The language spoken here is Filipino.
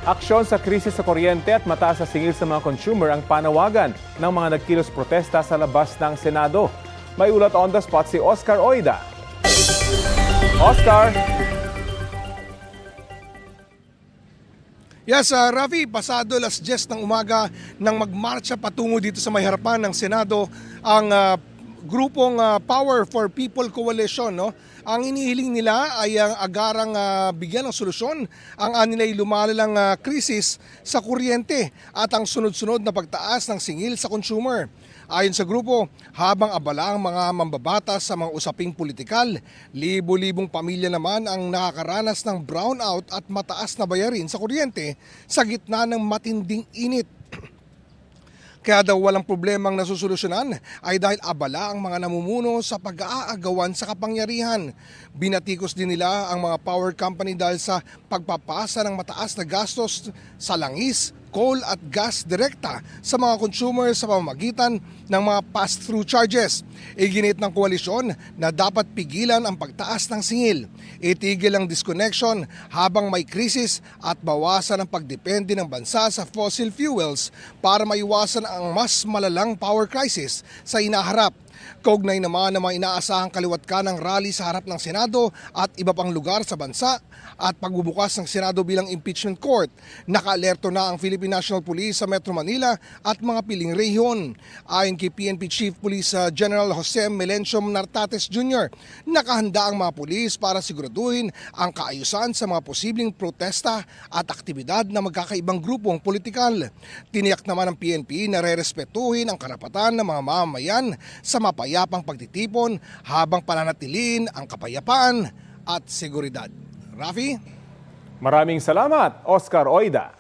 Aksyon sa krisis sa kuryente at mataas na singil sa mga consumer ang panawagan ng mga nagkilos protesta sa labas ng Senado. May ulat on the spot si Oscar Oida. Oscar! Yes, Rafi, pasado alas 10 ng umaga nang magmarcha patungo dito sa may harapan ng Senado ang grupong Power for People Coalition. No? Ang inihiling nila ay ang agarang bigyan ng solusyon ang anilay lumalalang krisis sa kuryente at ang sunod-sunod na pagtaas ng singil sa consumer. Ayon sa grupo, habang abala ang mga mambabatas sa mga usaping politikal, libo-libong pamilya naman ang nakakaranas ng brownout at mataas na bayarin sa kuryente sa gitna ng matinding init. Kaya daw walang problemang nasusolusyonan ay dahil abala ang mga namumuno sa pag-aagawan sa kapangyarihan. Binatikos din nila ang mga power company dahil sa pagpapasa ng mataas na gastos sa langis, coal at gas direkta sa mga consumer sa pamamagitan ng mga pass-through charges. Iginit ng koalisyon na dapat pigilan ang pagtaas ng singil, itigil ang disconnection habang may krisis at bawasan ang pagdepende ng bansa sa fossil fuels para maiwasan ang mas malalang power crisis sa inaharap. Kaugnay naman ng mga inaasahang kaliwat ng rally sa harap ng Senado at iba pang lugar sa bansa at pagbubukas ng Senado bilang impeachment court, nakaalerto na ang Philippine National Police sa Metro Manila at mga piling rehiyon. Ayon kay PNP Chief Police General Jose Melencio Nartates Jr., nakahanda ang mga pulis para siguraduhin ang kaayusan sa mga posibleng protesta at aktibidad ng magkakaibang grupong politikal. Tiniyak naman ng PNP na rerespetuhin ang karapatan ng mga mamamayan sa mapayapang pagtitipon habang pananatiliin ang kapayapaan at seguridad. Rafi? Maraming salamat, Oscar Oida.